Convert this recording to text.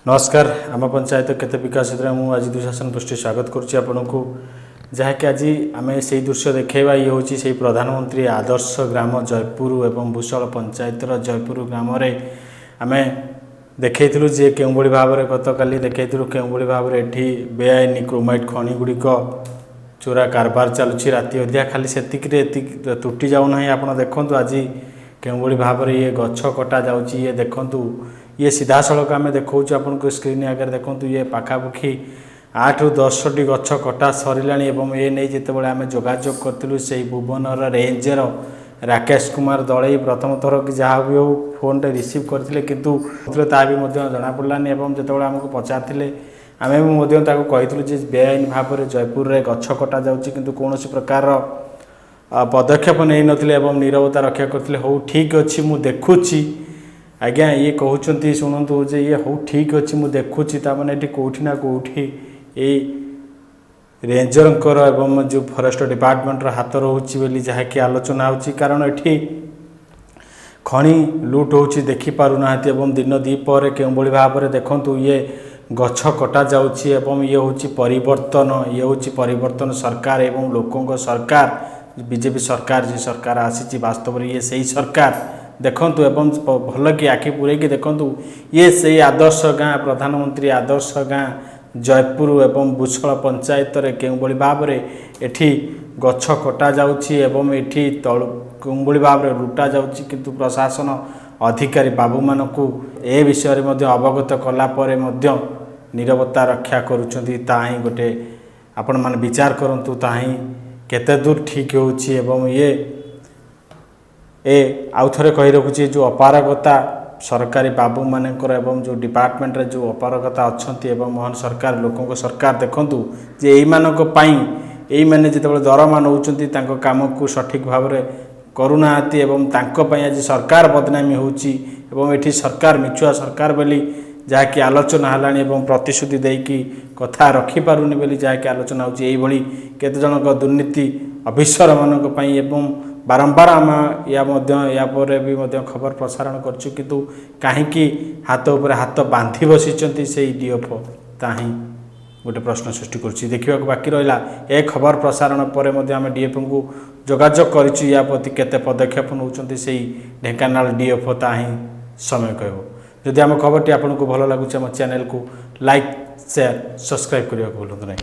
नमस्कार आम पंचायत केते विकास मुझे दुशासन पृष्टि स्वागत करुच्ची आपण को जहाँकि आज आम से दृश्य देखा ये हूँ से प्रधानमंत्री आदर्श ग्राम जयपुर एवं भूषल पंचायतर जयपुर ग्राम आम देखु जे के भाव में गत काली देखु के भाव में ये बेआईन क्रोमाइट खनि गुड़िक चोरा कारबार चलुची राति अधिया खाली से तुटी जाऊना आप देखु आज के भाव में ये गछ कटा जाऊँगी ये देखु ये सीधा सड़क आम देखा आपन को स्क्रीन आगे देखूँ ये पाखापाखि 8 ରୁ 10ଟି गछ कटा सरला ये नहीं जिते आम जोगाजोग करूँ से भुवनर रेंजर राकेश कुमार दलई प्रथम थर कि जहाँ भी हो फोन टे रिसीव करते किंतु ता भी जना पड़ानी जो आमको पचारे आम भी बेआईन भाव में जयपुर में गछ कटा जाऊँगी कौन प्रकार पदक्षेप नहीं नथिले नीरवता रक्षा करते हो ठीक अच्छी मुझे देखुची आज्ञा ये कहते शुणु जे ये हो ठीक अच्छे मुझे देखुची ताने ये कौटी ना कौटी ये रेंजर एवं जो फॉरेस्ट डिपार्टमेंट हाथ रोचे बोली जहाँकि आलोचना होची कारण ये खनि लुट हो देखिपारूना दिन दीपर के भाव में देखु ये गछ कटा जाऊँगी ये हूँ परिवर्तन सरकार एवं लोकों सरकार बीजेपी सरकार जी सरकार आसी वास्तव में ये सही सरकार देखु एवं भल कि आखि पूरे देखु ये से आदर्श गाँ प्रधानमंत्री आदर्श गाँ जयपुर एवं भूषल पंचायत के भाव में एठी गछ कटा जाऊँगी एठी तल के भाव में लुटा जाऊँगी किंतु प्रशासन अधिकारी बाबू मानू ए विषय में अवगत कलापर नीरवता रक्षा करुँच ताही गोटे आपण मैंने विचार करूँ ताही केते दूर ठीक हो आउ थे कही रखुची जो अपारगता सरकारी बाबू मानकर एवं जो डिपार्टमेंट रे जो अपारगता अच्छा मोहन सरकार लोकों सरकार देखु जे यही मैंने जो दरमा नौ कम को सठिक भाव में करूना आज सरकार बदनामी होती सरकार मिछुआ सरकार बोली जहाँकि आलोचना है प्रतिश्रुति देकी कथा रखिपारूनी बोली जहाँकि आलोचना होती केते जनक दुर्नीति अफिसर मानक बारंबार आम या भी खबर प्रसारण करछु किंतु कहीं हाथ उपर हाथ बांधी बसी से डीएफ ताही गोटे प्रश्न सृष्टि कर देखा बाकी रहा ए खबर प्रसारण पर आम डीएफ को जोगाजोग करूँ या प्रति केते पदक्षेप नौकरी से ढेंकानाल डीएफ ताही समय कह जदि आम खबर टी आपको भल लगुच आम चैनल को लाइक शेयर सब्सक्राइब करने को भूलु नहीं।